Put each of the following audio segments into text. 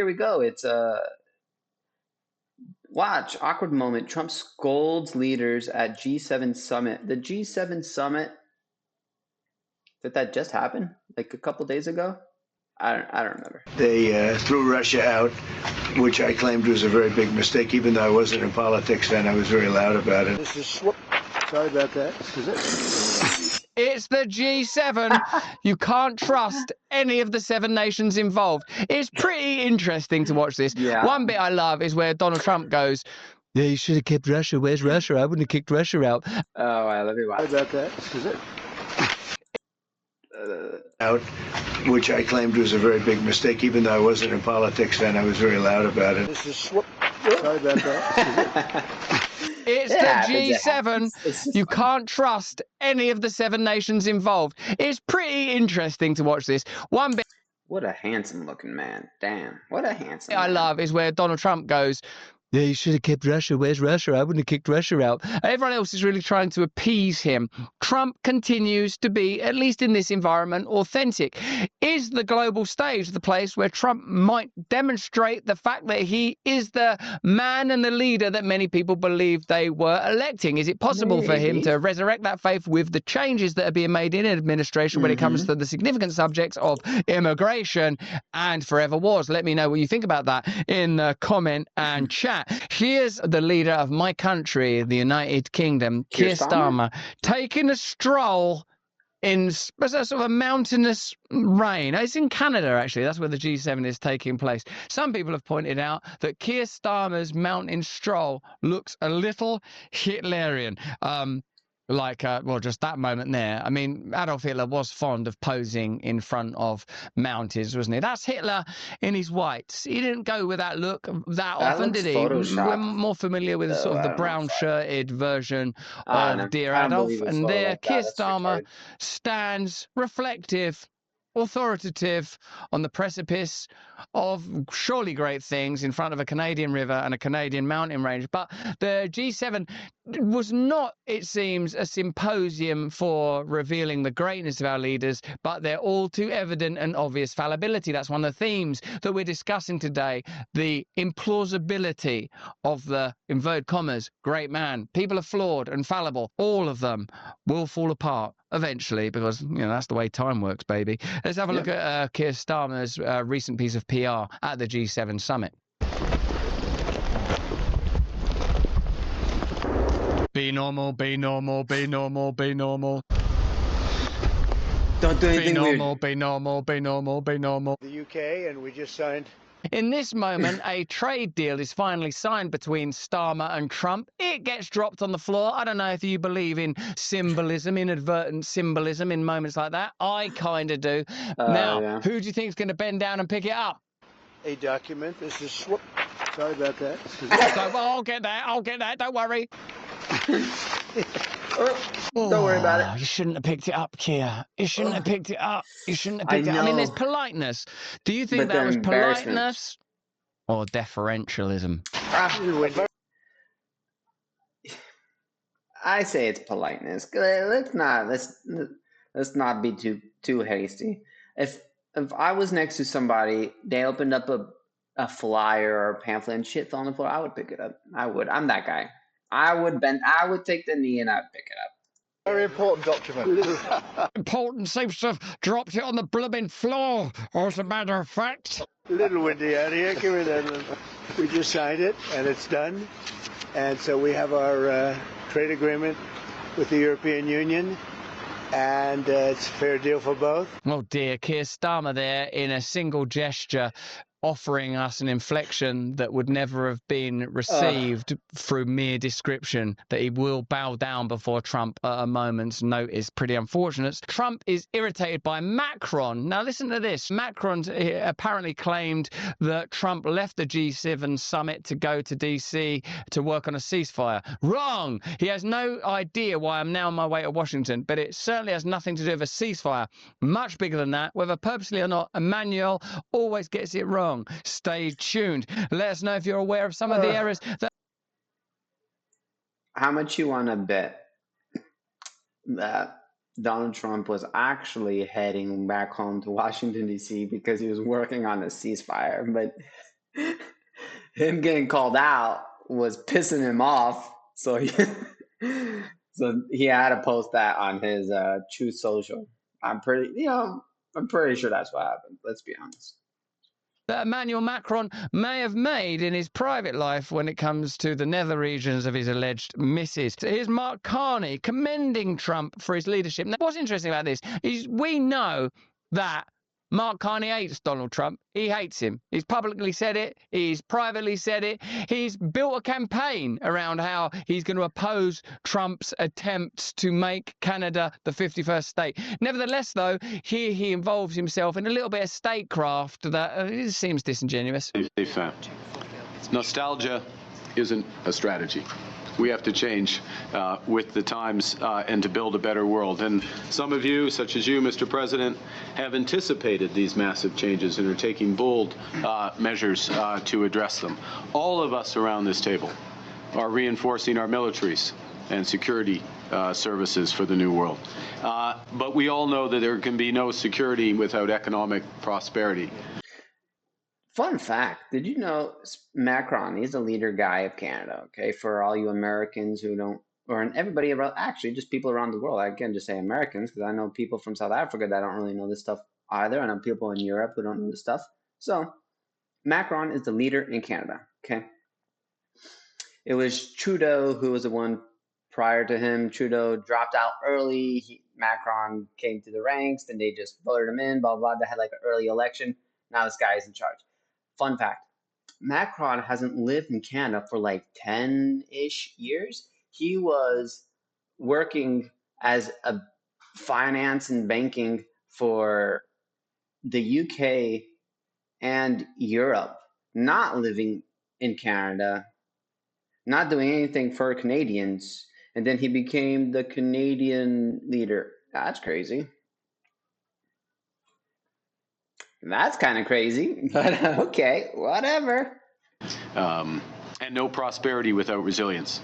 Here we go. It's watch awkward moment. Trump scolds leaders at G7 summit. The G7 summit. Did that just happen? Like a couple days ago? I don't remember. They threw Russia out, which I claimed was a very big mistake. Even though I wasn't in politics then, I was very loud about it. Sorry about that. Is it? It's the G7. You can't trust any of the 7 nations involved. It's pretty interesting to watch this. Yeah. One bit I love is where Donald Trump goes, "Yeah, you should have kept Russia. Where's Russia? I wouldn't have kicked Russia out." Oh, I love you. Sorry about that. Is it? Out, which I claimed was a very big mistake. Even though I wasn't in politics then, I was very loud about it. Sorry about that. It's the G7. You can't trust any of the 7 nations involved. It's pretty interesting to watch this. One bit What a handsome looking man. Damn. What a handsome I man. love is where Donald Trump goes, "Yeah, you should have kept Russia. Where's Russia? I wouldn't have kicked Russia out." Everyone else is really trying to appease him. Trump continues to be, at least in this environment, authentic. Is the global stage the place where Trump might demonstrate the fact that he is the man and the leader that many people believe they were electing? Is it possible for him to resurrect that faith with the changes that are being made in administration when it comes to the significant subjects of immigration and forever wars? Let me know what you think about that in the comment and chat. Here's the leader of my country, the United Kingdom, Keir Starmer, taking a stroll in a sort of a mountainous rain. It's in Canada, actually. That's where the G7 is taking place. Some people have pointed out that Keir Starmer's mountain stroll looks a little Hitlerian. Just that moment there. I mean, Adolf Hitler was fond of posing in front of mountains, wasn't he? That's Hitler in his whites. He didn't go with that look that often, did he? We're more familiar with sort of the brown-shirted version of Dear Adolf. And there, Keir Starmer stands reflective, authoritative on the precipice of surely great things in front of a Canadian river and a Canadian mountain range. But the G7 was not, it seems, a symposium for revealing the greatness of our leaders, but their all too evident and obvious fallibility. That's one of the themes that we're discussing today, the implausibility of the, inverted commas, great man. People are flawed and fallible. All of them will fall apart eventually, because that's the way time works, baby. Let's have a look at Keir Starmer's recent piece of PR at the G7 summit. Be normal, be normal, be normal, be normal. Don't do anything be normal, weird. Be normal, be normal, be normal. The UK, and we just signed. In this moment, a trade deal is finally signed between Starmer and Trump. It gets dropped on the floor. I don't know if you believe in symbolism, inadvertent symbolism in moments like that. I kind of do. Now, who do you think is going to bend down and pick it up? A document. This is... Sorry about that. I'll get that. Don't worry. Don't worry about it. You shouldn't have picked it up, Keir. You shouldn't have picked it up. You shouldn't have picked it up. I mean, there's politeness. Do you think that was politeness or deferentialism? I say it's politeness. Let's not be too hasty. If I was next to somebody, they opened up a flyer or a pamphlet and shit fell on the floor, I would pick it up. I would. I'm that guy. I would take the knee and I'd pick it up. Very important document. Important seems to have dropped it on the blooming floor, as a matter of fact. A little windy out here. Give me that. We just signed it, and it's done. And so we have our trade agreement with the European Union, and it's a fair deal for both. Oh dear, Keir Starmer there in a single gesture, offering us an inflection that would never have been received through mere description, that he will bow down before Trump at a moment's notice. Pretty unfortunate. Trump is irritated by Macron. Now listen to this. Macron apparently claimed that Trump left the G7 summit to go to DC to work on a ceasefire. Wrong! He has no idea why I'm now on my way to Washington, but it certainly has nothing to do with a ceasefire. Much bigger than that. Whether purposely or not, Emmanuel always gets it wrong. Stay tuned. Let us know if you're aware of some of the errors that... How much you want to bet that Donald Trump was actually heading back home to Washington, D.C. because he was working on a ceasefire? But him getting called out was pissing him off. So so he had to post that on his True Social. I'm pretty sure that's what happened. Let's be honest. That Emmanuel Macron may have made in his private life when it comes to the nether regions of his alleged misses. Here's Mark Carney commending Trump for his leadership. Now, what's interesting about this is we know that Mark Carney hates Donald Trump. He hates him. He's publicly said it. He's privately said it. He's built a campaign around how he's going to oppose Trump's attempts to make Canada the 51st state. Nevertheless, though, here he involves himself in a little bit of statecraft that seems disingenuous. Nostalgia isn't a strategy. We have to change with the times and to build a better world. And some of you, such as you, Mr. President, have anticipated these massive changes and are taking bold measures to address them. All of us around this table are reinforcing our militaries and security services for the new world. But we all know that there can be no security without economic prosperity. Fun fact, did you know Macron, he's the leader guy of Canada, okay? For all you Americans who don't, or everybody around, actually just people around the world. I can't just say Americans because I know people from South Africa that don't really know this stuff either. I know people in Europe who don't know this stuff. So Macron is the leader in Canada, okay? It was Trudeau who was the one prior to him. Trudeau dropped out early. Macron came to the ranks, then they just voted him in, blah, blah. They had like an early election. Now this guy is in charge. Fun fact, Macron hasn't lived in Canada for like 10-ish years. He was working as a finance and banking for the UK and Europe, not living in Canada, not doing anything for Canadians. And then he became the Canadian leader. That's crazy. That's kind of crazy, but okay, whatever. And no prosperity without resilience.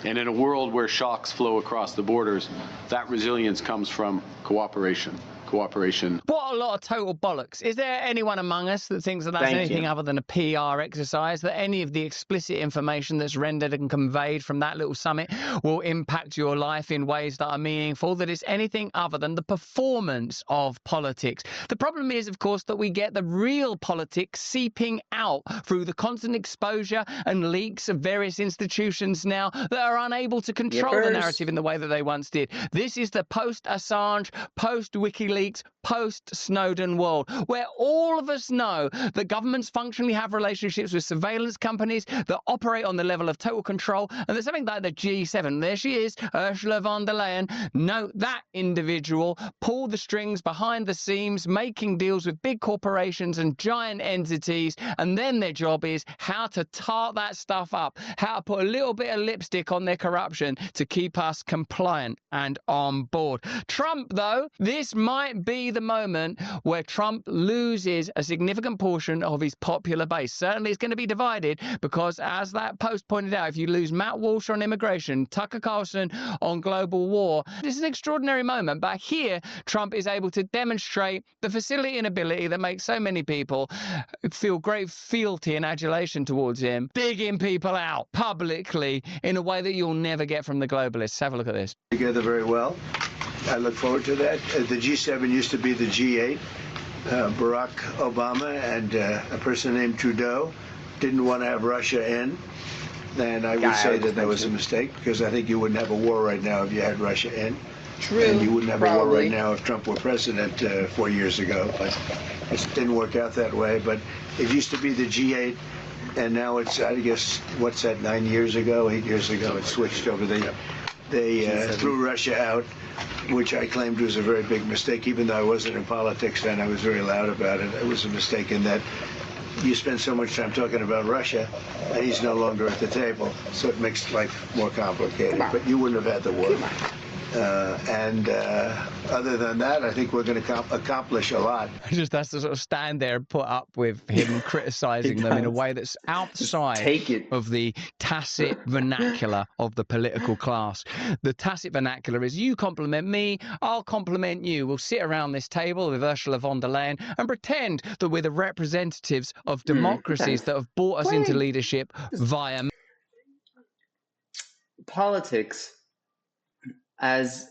And in a world where shocks flow across the borders, that resilience comes from cooperation. What a lot of total bollocks. Is there anyone among us that thinks that that's anything other than a PR exercise, that any of the explicit information that's rendered and conveyed from that little summit will impact your life in ways that are meaningful, that it's anything other than the performance of politics? The problem is, of course, that we get the real politics seeping out through the constant exposure and leaks of various institutions now that are unable to control the narrative in the way that they once did. This is the post-Assange, post-WikiLeaks, post-Snowden world, where all of us know that governments functionally have relationships with surveillance companies that operate on the level of total control, and there's something like the G7. There she is, Ursula von der Leyen. No, that individual pulled the strings behind the scenes, making deals with big corporations and giant entities, and then their job is how to tart that stuff up, how to put a little bit of lipstick on their corruption to keep us compliant and on board. Trump, though, this might be the moment where Trump loses a significant portion of his popular base. Certainly it's going to be divided because, as that post pointed out, if you lose Matt Walsh on immigration, Tucker Carlson on global war, this is an extraordinary moment. But here, Trump is able to demonstrate the facility and ability that makes so many people feel great fealty and adulation towards him, digging people out publicly in a way that you'll never get from the globalists. Have a look at this. Together very well. I look forward to that. The G7 used to be the G8. Barack Obama and a person named Trudeau didn't want to have Russia in. And I would say that was a mistake, because I think you wouldn't have a war right now if you had Russia in. True. And you wouldn't have a war right now if Trump were president 4 years ago. But it didn't work out that way. But it used to be the G8. And now it's, I guess, what's that, 8 years ago, it switched over. They threw Russia out, which I claimed was a very big mistake. Even though I wasn't in politics then, I was very loud about it. It was a mistake in that you spend so much time talking about Russia, and he's no longer at the table. So it makes life more complicated. But you wouldn't have had the war. And other than that, I think we're going to accomplish a lot. Just has to sort of stand there and put up with him criticizing them in a way that's outside of the tacit vernacular of the political class. The tacit vernacular is you compliment me, I'll compliment you. We'll sit around this table with Ursula von der Leyen and pretend that we're the representatives of democracies that have brought us into leadership via politics. As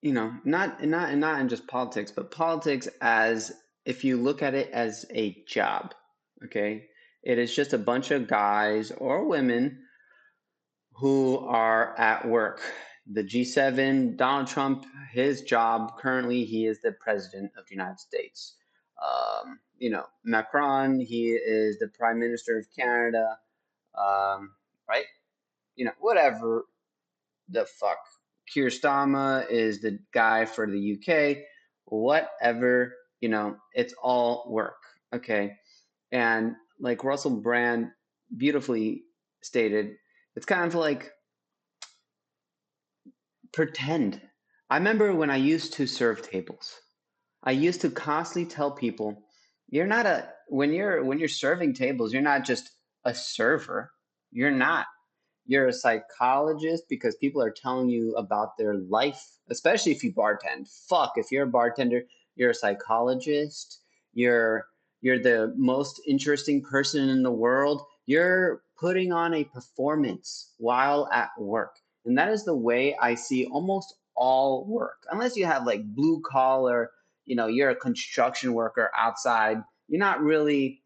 you know, not in just politics, but politics as, if you look at it as a job, okay? It is just a bunch of guys or women who are at work. The G7, Donald Trump, his job currently, he is the president of the United States. You know, Macron, he is the prime minister of Canada, right? You know, whatever the fuck. Keir Starmer is the guy for the UK. Whatever, you know, it's all work. Okay. And like Russell Brand beautifully stated, it's kind of like pretend. I remember when I used to serve tables, I used to constantly tell people, you're not a, when you're serving tables, you're not just a server. You're not. You're a psychologist, because people are telling you about their life, especially if you bartend. Fuck, if you're a bartender, you're a psychologist. You're the most interesting person in the world. You're putting on a performance while at work. And that is the way I see almost all work. Unless you have like blue collar, you know, you're a construction worker outside, you're not really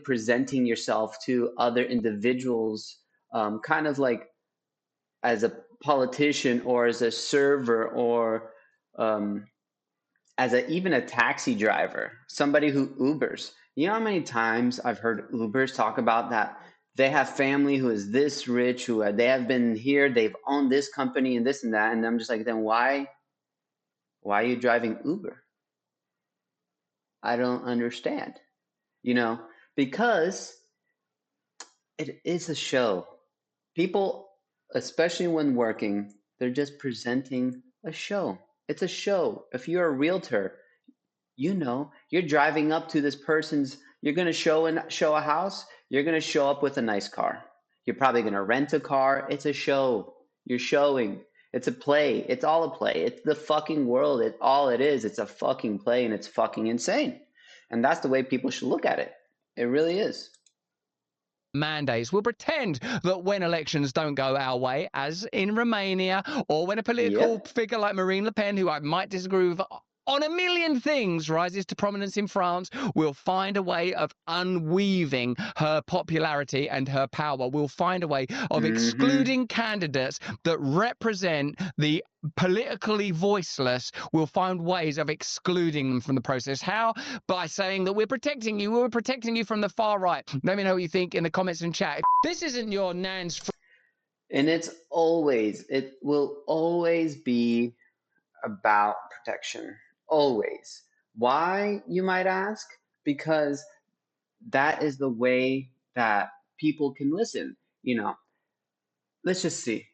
presenting yourself to other individuals, kind of like as a politician or as a server, or um, as even a taxi driver, somebody who Ubers. You know how many times I've heard Ubers talk about that they have family who is this rich, they have been here, they've owned this company and this and that, and I'm just like, then why are you driving Uber? I don't understand. You know, because it is a show. People, especially when working, they're just presenting a show. It's a show. If you're a realtor, you know, you're driving up to this person's, you're going to show a house, you're going to show up with a nice car. You're probably going to rent a car. It's a show. You're showing. It's a play. It's all a play. It's the fucking world. All it is. It's a fucking play, and it's fucking insane. And that's the way people should look at it. It really is. Mandates. We'll pretend that when elections don't go our way, as in Romania, or when a political figure like Marine Le Pen, who I might disagree with on a million things, rises to prominence in France, we'll find a way of unweaving her popularity and her power. We'll find a way of excluding candidates that represent the politically voiceless. We'll find ways of excluding them from the process. How? By saying that we're protecting you from the far right. Let me know what you think in the comments and chat. If this isn't your nan's... And it will always be about protection. Always. Why, you might ask? Because that is the way that people can listen. You know, let's just see.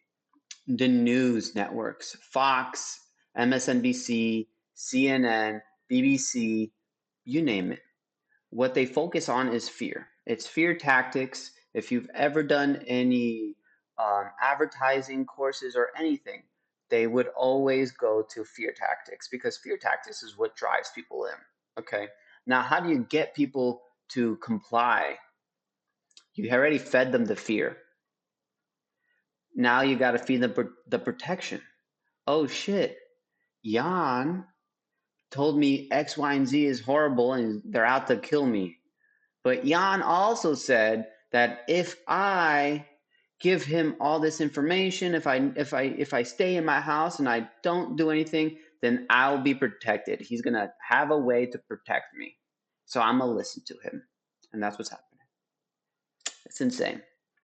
The news networks, Fox, MSNBC, CNN, BBC, you name it. What they focus on is fear. It's fear tactics. If you've ever done any advertising courses or anything, they would always go to fear tactics, because fear tactics is what drives people in. Okay. Now, how do you get people to comply? You already fed them the fear. Now you got to feed them the protection. Oh shit, Jan told me X, Y, and Z is horrible and they're out to kill me. But Jan also said that if I give him all this information, if I stay in my house and I don't do anything, then I'll be protected. He's gonna have a way to protect me. So I'm gonna listen to him. And that's what's happening. It's insane.